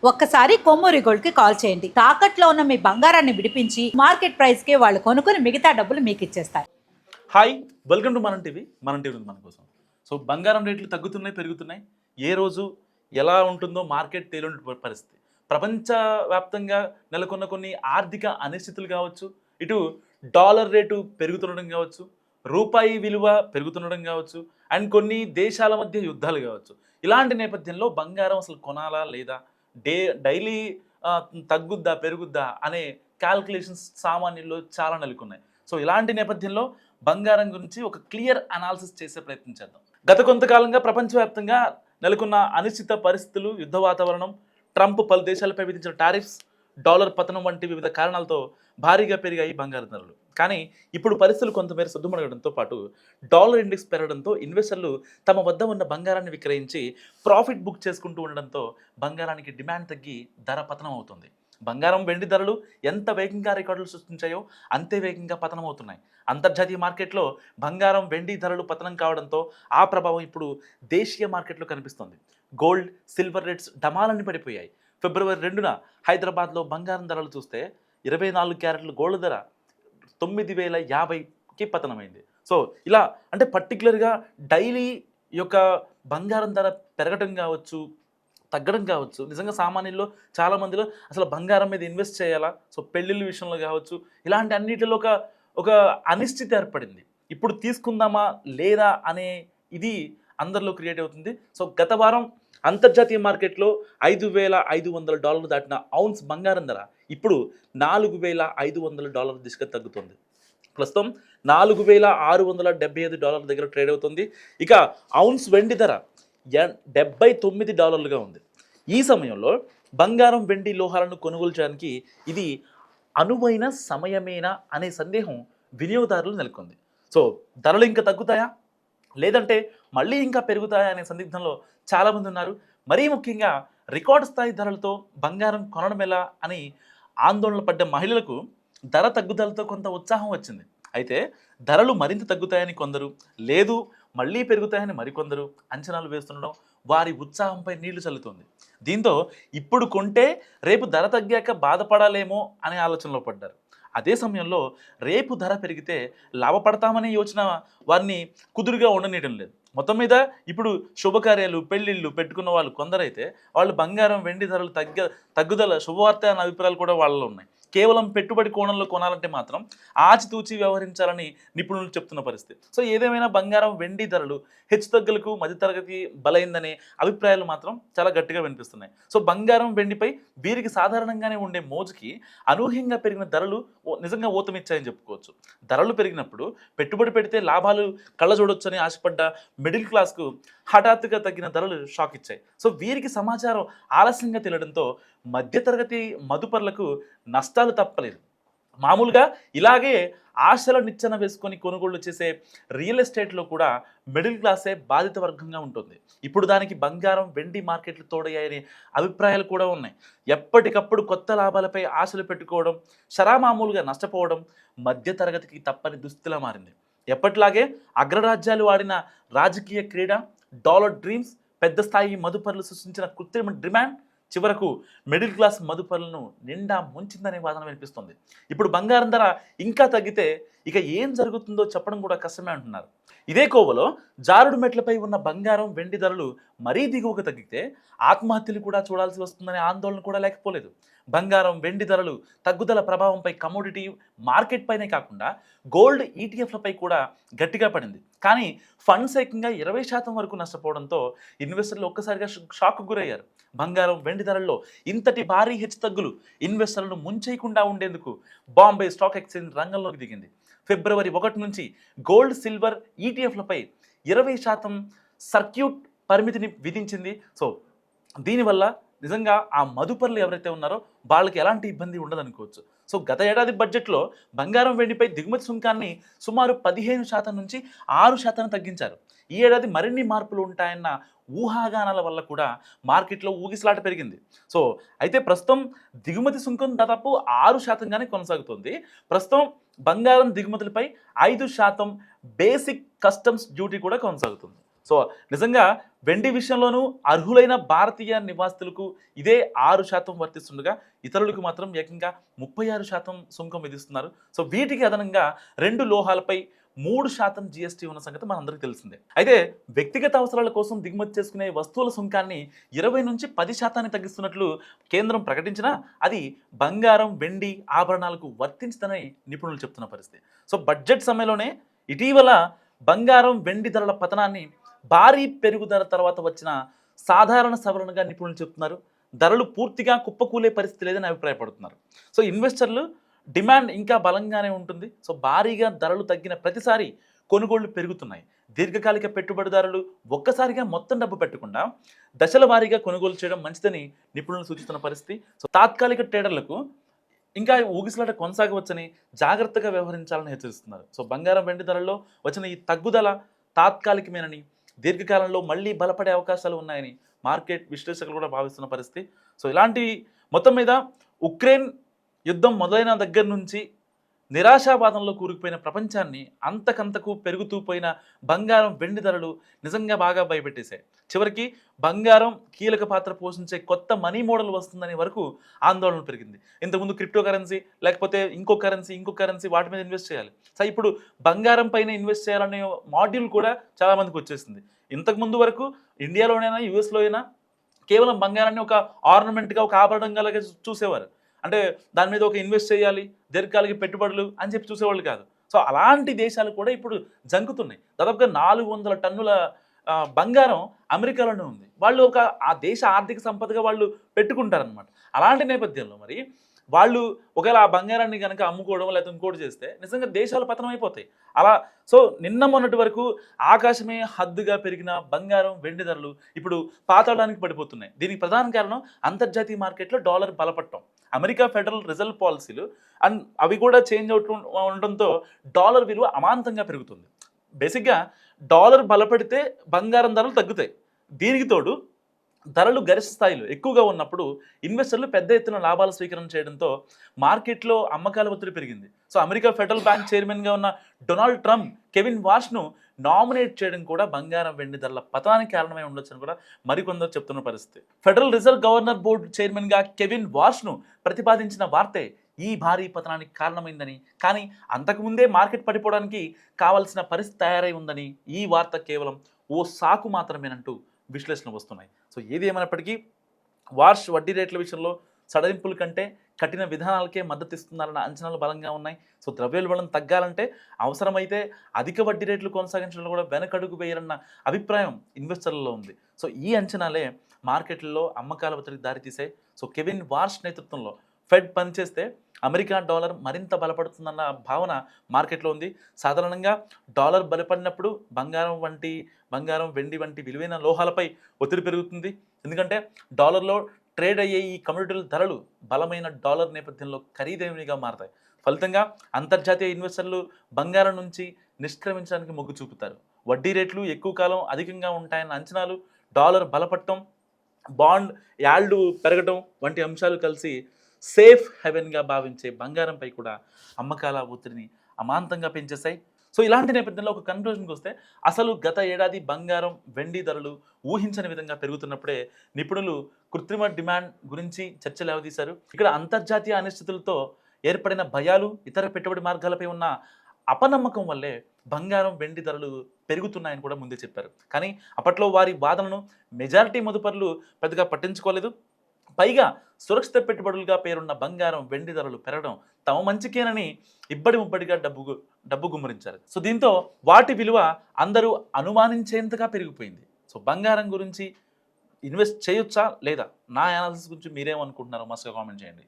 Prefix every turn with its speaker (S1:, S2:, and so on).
S1: ఒక్కసారి కొమ్మూరి గోల్డ్ కి కాల్ చేయండి. తాకట్లో ఉన్న మీ బంగారాన్ని విడిపించి మార్కెట్ ప్రైస్ కి వాళ్ళు కొనుక్కుని మిగతా డబ్బులు మీకు ఇచ్చేస్తారు.
S2: హాయ్, వెల్కమ్ టు మన టీవీ మన కోసం. సో బంగారం రేట్లు తగ్గుతున్నాయి, పెరుగుతున్నాయి. ఏ రోజు ఎలా ఉంటుందో మార్కెట్ తేలిన పరిస్థితి. ప్రపంచవ్యాప్తంగా నెలకొన్న కొన్ని ఆర్థిక అనిశ్చితులు కావచ్చు, ఇటు డాలర్ రేటు పెరుగుతుండడం కావచ్చు, రూపాయి విలువ పెరుగుతుండడం కావచ్చు, అండ్ కొన్ని దేశాల మధ్య యుద్ధాలు కావచ్చు. ఇలాంటి నేపథ్యంలో బంగారం అసలు కొనాలా లేదా, డైలీ తగ్గుద్దా పెరుగుద్దా అనే క్యాల్కులేషన్స్ సామాన్యుల్లో చాలా నెలకొన్నాయి. సో ఇలాంటి నేపథ్యంలో బంగారం గురించి ఒక క్లియర్ అనాలిసిస్ చేసే ప్రయత్నం చేద్దాం. గత కొంతకాలంగా ప్రపంచవ్యాప్తంగా నెలకొన్న అనిశ్చిత పరిస్థితులు, యుద్ధ వాతావరణం, ట్రంప్ పలు దేశాలపై విధించిన టారిఫ్స్, డాలర్ పతనం వంటి వివిధ కారణాలతో భారీగా పెరిగాయి బంగారు ధరలు. కానీ ఇప్పుడు పరిస్థితులు కొంతమేర సద్దుమణగడంతో పాటు డాలర్ ఇండెక్స్ పెరగడంతో ఇన్వెస్టర్లు తమ వద్ద ఉన్న బంగారాన్ని విక్రయించి ప్రాఫిట్ బుక్ చేసుకుంటూ ఉండడంతో బంగారానికి డిమాండ్ తగ్గి ధర పతనం అవుతుంది. బంగారం, వెండి ధరలు ఎంత వేగంగా రికార్డులు సృష్టించాయో అంతే వేగంగా పతనం అవుతున్నాయి. అంతర్జాతీయ మార్కెట్లో బంగారం, వెండి ధరలు పతనం కావడంతో ఆ ప్రభావం ఇప్పుడు దేశీయ మార్కెట్లో కనిపిస్తుంది. గోల్డ్, సిల్వర్ రేట్స్ డమాలని పడిపోయాయి. ఫిబ్రవరి 2న హైదరాబాద్లో బంగారం ధరలు చూస్తే 24 క్యారెట్ల గోల్డ్ ధర 9,050కి పతనమైంది. సో ఇలా అంటే పర్టికులర్గా డైలీ యొక్క బంగారం ధర పెరగడం కావచ్చు, తగ్గడం కావచ్చు, నిజంగా సామాన్యుల్లో చాలామందిలో అసలు బంగారం మీద ఇన్వెస్ట్ చేయాలా, సో పెళ్ళిళ్ళ విషయంలో కావచ్చు, ఇలాంటి అన్నిటిలో ఒక అనిశ్చితి ఏర్పడింది. ఇప్పుడు తీసుకుందామా లేదా అనే ఇది అందరిలో క్రియేట్ అవుతుంది. సో గత వారం అంతర్జాతీయ మార్కెట్లో $5,500 దాటిన ఔన్స్ బంగారం ధర ఇప్పుడు $4,500 దిశగా తగ్గుతుంది. ప్రస్తుతం $4,675 దగ్గర ట్రేడ్ అవుతుంది. ఇక ఔన్స్ వెండి ధర $79గా ఉంది. ఈ సమయంలో బంగారం, వెండి లోహాలను కొనుగోలు చేయడానికి ఇది అనువైన సమయమేనా అనే సందేహం వినియోగదారులు నెలకొంది. సో ధరలు ఇంకా తగ్గుతాయా లేదంటే మళ్ళీ ఇంకా పెరుగుతాయా అనే సందిగ్ధంలో చాలామంది ఉన్నారు. మరీ ముఖ్యంగా రికార్డు స్థాయి ధరలతో బంగారం కొనడం ఎలా అని ఆందోళన పడ్డ మహిళలకు ధర తగ్గుదలతో కొంత ఉత్సాహం వచ్చింది. అయితే ధరలు మరింత తగ్గుతాయని కొందరు, లేదు మళ్ళీ పెరుగుతాయని మరికొందరు అంచనాలు వేస్తుండడం వారి ఉత్సాహంపై నీళ్లు చల్లుతుంది. దీంతో ఇప్పుడు కొంటే రేపు ధర తగ్గాక బాధపడాలేమో అనే ఆలోచనలో పడ్డారు. అదే సమయంలో రేపు ధర పెరిగితే లాభపడతామనే యోచన వారిని కుదురుగా ఉండనీయడం లేదు. మొత్తం మీద ఇప్పుడు శుభకార్యాలు, పెళ్ళిళ్ళు పెట్టుకున్న వాళ్ళు కొందరైతే వాళ్ళు బంగారం, వెండి ధరలు తగ్గుదల శుభవార్త అనే అభిప్రాయాలు కూడా వాళ్ళలో ఉన్నాయి. కేవలం పెట్టుబడి కోణంలో కొనాలంటే మాత్రం ఆచితూచి వ్యవహరించాలని నిపుణులు చెప్తున్న పరిస్థితి. సో ఏదేమైనా బంగారం, వెండి ధరలు హెచ్చుతగ్గులకు మధ్యతరగతి బలైందనే అభిప్రాయాలు మాత్రం చాలా గట్టిగా వినిపిస్తున్నాయి. సో బంగారం, వెండిపై వీరికి సాధారణంగానే ఉండే మోజుకి అనూహ్యంగా పెరిగిన ధరలు నిజంగా ఊతమిచ్చాయని చెప్పుకోవచ్చు. ధరలు పెరిగినప్పుడు పెట్టుబడి పెడితే లాభాలు కళ్ళ చూడొచ్చని ఆశపడ్డ మిడిల్ క్లాస్కు హఠాత్తుగా తగ్గిన ధరలు షాక్ ఇచ్చాయి. సో వీరికి సమాచారం ఆలస్యంగా తెలియడంతో మధ్యతరగతి మదుపర్లకు నష్టాలు తప్పలేదు. మామూలుగా ఇలాగే ఆశల నిచ్చెన వేసుకొని కొనుగోళ్లు చేసే రియల్ ఎస్టేట్లో కూడా మిడిల్ క్లాసే బాధిత వర్గంగా ఉంటుంది. ఇప్పుడు దానికి బంగారం, వెండి మార్కెట్లు తోడయ్యాయనే అభిప్రాయాలు కూడా ఉన్నాయి. ఎప్పటికప్పుడు కొత్త లాభాలపై ఆశలు పెట్టుకోవడం, షరామామూలుగా నష్టపోవడం మధ్యతరగతికి తప్పని దుస్థితిలా మారింది. ఎప్పటిలాగే అగ్రరాజ్యాలు ఆడిన రాజకీయ క్రీడ, డాలర్ డ్రీమ్స్, పెద్ద స్థాయి మదుపర్లు సృష్టించిన కృత్రిమ డిమాండ్ చివరకు మిడిల్ క్లాస్ మదుపర్లను నిండా ముంచిందనే వాదన వినిపిస్తుంది. ఇప్పుడు బంగారం ధర ఇంకా తగ్గితే ఇక ఏం జరుగుతుందో చెప్పడం కూడా కష్టమే అంటున్నారు. ఇదే కోవలో జారుడు మెట్లపై ఉన్న బంగారం, వెండి ధరలు మరీ దిగువకు తగ్గితే ఆత్మహత్యలు కూడా చూడాల్సి వస్తుందనే ఆందోళన కూడా లేకపోలేదు. బంగారం, వెండి ధరలు తగ్గుదల ప్రభావంపై కమోడిటీ మార్కెట్ పైనే కాకుండా గోల్డ్ ఈటీఎఫ్లపై కూడా గట్టిగా పడింది. కానీ ఫండ్స్ ఏకంగా 20% వరకు నష్టపోవడంతో ఇన్వెస్టర్లు ఒక్కసారిగా షాక్కు గురయ్యారు. బంగారం, వెండి ధరల్లో ఇంతటి భారీ హెచ్చుతగ్గులు ఇన్వెస్టర్లను ముంచేయకుండా ఉండేందుకు బాంబే స్టాక్ ఎక్స్చేంజ్ రంగంలోకి దిగింది. ఫిబ్రవరి 1 నుంచి గోల్డ్, సిల్వర్ ఈటీఎఫ్లపై 20% సర్క్యూట్ పరిమితిని విధించింది. సో దీనివల్ల నిజంగా ఆ మదుపర్లు ఎవరైతే ఉన్నారో వాళ్ళకి ఎలాంటి ఇబ్బంది ఉండదనుకోవచ్చు. సో గత ఏడాది బడ్జెట్లో బంగారం, వెండిపై దిగుమతి సుంకాన్ని సుమారు 15% నుంచి 6% తగ్గించారు. ఈ ఏడాది మరిన్ని మార్పులు ఉంటాయన్న ఊహాగానాల వల్ల కూడా మార్కెట్లో ఊగిసలాట పెరిగింది. సో అయితే ప్రస్తుతం దిగుమతి సుంకం దాదాపు 6%గానే కొనసాగుతుంది. ప్రస్తుతం బంగారం దిగుమతులపై 5% బేసిక్ కస్టమ్స్ డ్యూటీ కూడా కొనసాగుతుంది. సో నిజంగా వెండి విషయంలోనూ అర్హులైన భారతీయ నివాసితులకు ఇదే 6% వర్తిస్తుండగా ఇతరులకు మాత్రం ఏకంగా 36% సుంకం విధిస్తున్నారు. సో వీటికి అదనంగా 2 లోహాలపై 3% జీఎస్టీ ఉన్న సంగతి మనందరికీ తెలిసిందే. అయితే వ్యక్తిగత అవసరాల కోసం దిగుమతి చేసుకునే వస్తువుల సుంకాన్ని 20 నుంచి 10% తగ్గిస్తున్నట్లు కేంద్రం ప్రకటించినా అది బంగారం, వెండి, ఆభరణాలకు వర్తించదని నిపుణులు చెప్తున్న పరిస్థితి. సో బడ్జెట్ సమయంలోనే ఇటీవల బంగారం, వెండి ధరల పతనాన్ని భారీ పెరుగుదల తర్వాత వచ్చిన సాధారణ సవరణగా నిపుణులు చెప్తున్నారు. ధరలు పూర్తిగా కుప్పకూలే పరిస్థితి లేదని అభిప్రాయపడుతున్నారు. సో ఇన్వెస్టర్లు డిమాండ్ ఇంకా బలంగానే ఉంటుంది. సో భారీగా ధరలు తగ్గిన ప్రతిసారి కొనుగోళ్లు పెరుగుతున్నాయి. దీర్ఘకాలిక పెట్టుబడిదారులు ఒక్కసారిగా మొత్తం డబ్బు పెట్టకుండా దశల వారీగా కొనుగోలు చేయడం మంచిదని నిపుణులు సూచిస్తున్న పరిస్థితి. సో తాత్కాలిక ట్రేడర్లకు ఇంకా ఊగిసలాట కొనసాగవచ్చని జాగ్రత్తగా వ్యవహరించాలని హెచ్చరిస్తున్నారు. సో బంగారం, వెండి ధరల్లో వచ్చిన ఈ తగ్గుదల తాత్కాలికమేనని, దీర్ఘకాలంలో మళ్ళీ బలపడే అవకాశాలు ఉన్నాయని మార్కెట్ విశ్లేషకులు కూడా భావిస్తున్న పరిస్థితి. సో ఇలాంటి మొత్తం మీద ఉక్రెయిన్ యుద్ధం మొదలైన దగ్గర నుంచి నిరాశావాదంలో కూరుకుపోయిన ప్రపంచాన్ని అంతకంతకు పెరుగుతూ పోయిన బంగారం, వెండి ధరలు నిజంగా బాగా భయపెట్టేశాయి. చివరికి బంగారం కీలక పాత్ర పోషించే కొత్త మనీ మోడల్ వస్తుందని వరకు ఆందోళన పెరిగింది. ఇంతకుముందు క్రిప్టో కరెన్సీ, లేకపోతే ఇంకో కరెన్సీ వాటి మీద ఇన్వెస్ట్ చేయాలి. సో ఇప్పుడు బంగారం పైన ఇన్వెస్ట్ చేయాలనే మాడ్యూల్ కూడా చాలామందికి వచ్చేసింది. ఇంతకుముందు వరకు ఇండియాలోనైనా యూఎస్లో అయినా కేవలం బంగారాన్ని ఒక ఆర్నమెంట్గా, ఒక ఆభరణంగా చూసేవారు. అంటే దాని మీద ఒక ఇన్వెస్ట్ చేయాలి, దీర్ఘకాలిక పెట్టుబడులు అని చెప్పి చూసేవాళ్ళు కాదు. సో అలాంటి దేశాలు కూడా ఇప్పుడు జంకుతున్నాయి. దాదాపుగా 400 టన్నుల బంగారం అమెరికాలోనే ఉంది. వాళ్ళు ఆ దేశ ఆర్థిక సంపదగా వాళ్ళు పెట్టుకుంటారనమాట. అలాంటి నేపథ్యంలో మరి వాళ్ళు ఒకవేళ ఆ బంగారాన్ని కనుక అమ్ముకోవడం లేకపోతే ఇంకోటి చేస్తే నిజంగా దేశాలు పతనం అయిపోతాయి. అలా సో నిన్న మొన్నటి వరకు ఆకాశమే హద్దుగా పెరిగిన బంగారం, వెండి ధరలు ఇప్పుడు పాతాళానికి పడిపోతున్నాయి. దీనికి ప్రధాన కారణం అంతర్జాతీయ మార్కెట్లో డాలర్ బలపడటం, అమెరికా ఫెడరల్ రిజర్వ్ పాలసీలు అండ్ అవి కూడా చేంజ్ ఉండటంతో డాలర్ విలువ అమాంతంగా పెరుగుతుంది. బేసిక్గా డాలర్ బలపడితే బంగారం ధరలు తగ్గుతాయి. దీనికి తోడు ధరలు గరిష్ట స్థాయిలో ఎక్కువగా ఉన్నప్పుడు ఇన్వెస్టర్లు పెద్ద ఎత్తున లాభాలు స్వీకరణ చేయడంతో మార్కెట్లో అమ్మకాల ఒత్తిడి పెరిగింది. సో అమెరికా ఫెడరల్ బ్యాంక్ చైర్మన్గా ఉన్న డొనాల్డ్ ట్రంప్ కెవిన్ వాష్ను నామినేట్ చేయడం కూడా బంగారం, వెండి ధరల పతనానికి కారణమై ఉండొచ్చని కూడా మరికొందరు చెప్తున్న పరిస్థితి. ఫెడరల్ రిజర్వ్ గవర్నర్ బోర్డు చైర్మన్గా కెవిన్ వాష్ను ప్రతిపాదించిన వార్తే ఈ భారీ పతనానికి కారణమైందని, కానీ అంతకుముందే మార్కెట్ పడిపోవడానికి కావాల్సిన పరిస్థితి తయారై ఉందని ఈ వార్త కేవలం ఓ సాకు మాత్రమేనంటూ విశ్లేషణలు వస్తున్నాయి. సో ఏది ఏమైనప్పటికీ వార్ష్ వడ్డీ రేట్ల విషయంలో సడలింపుల కంటే కఠిన విధానాలకే మద్దతు ఇస్తున్నారన్న అంచనాలు బలంగా ఉన్నాయి. సో ద్రవ్యోల్బణం తగ్గాలంటే అవసరమైతే అధిక వడ్డీ రేట్లు కొనసాగించడంలో కూడా వెనకడుగు వేయాలన్న అభిప్రాయం ఇన్వెస్టర్లలో ఉంది. సో ఈ అంచనాలే మార్కెట్లలో అమ్మకాల ఒత్తిడికి దారితీసాయి. సో కెవిన్ వార్ష్ నేతృత్వంలో ఫెడ్ పనిచేస్తే అమెరికా డాలర్ మరింత బలపడుతుందన్న భావన మార్కెట్లో ఉంది. సాధారణంగా డాలర్ బలపడినప్పుడు బంగారం, వెండి వంటి విలువైన లోహాలపై ఒత్తిడి పెరుగుతుంది. ఎందుకంటే డాలర్లో ట్రేడ్ అయ్యే ఈ కమ్యూడిటీల ధరలు బలమైన డాలర్ నేపథ్యంలో ఖరీదైనవిగా మారతాయి. ఫలితంగా అంతర్జాతీయ ఇన్వెస్టర్లు బంగారం నుంచి నిష్క్రమించడానికి మొగ్గు చూపుతారు. వడ్డీ రేట్లు ఎక్కువ కాలం అధికంగా ఉంటాయన్న అంచనాలు, డాలర్ బలపడటం, బాండ్ యాల్డ్ పెరగటం వంటి అంశాలు కలిసి సేఫ్ హెవెన్గా భావించే బంగారంపై కూడా అమ్మకాల ఒత్తిడిని అమాంతంగా పెంచేశాయి. సో ఇలాంటి నేపథ్యంలో ఒక కన్క్లూజన్కి వస్తే అసలు గత ఏడాది బంగారం, వెండి ధరలు ఊహించని విధంగా పెరుగుతున్నప్పుడే నిపుణులు కృత్రిమ డిమాండ్ గురించి చర్చలు లేవదీశారు. ఇక్కడ అంతర్జాతీయ అనిశ్చితులతో ఏర్పడిన భయాలు, ఇతర పెట్టుబడి మార్గాలపై ఉన్న అపనమ్మకం వల్లే బంగారం, వెండి ధరలు పెరుగుతున్నాయని కూడా ముందే చెప్పారు. కానీ అప్పట్లో వారి వాదనను మెజారిటీ మదుపరులు పెద్దగా పట్టించుకోలేదు. పైగా సురక్షిత పెట్టుబడులుగా పేరున్న బంగారం, వెండి ధరలు పెరగడం తమ మంచికేనని ఇబ్బడి ముబ్బడిగా డబ్బు గుమ్మరించారు. సో దీంతో వాటి విలువ అందరూ అనుమానించేంతగా పెరిగిపోయింది. సో బంగారం గురించి ఇన్వెస్ట్ చేయొచ్చా లేదా? నా అనాలిసిస్ గురించి మీరేమనుకుంటున్నారో మస్తుగా కామెంట్ చేయండి.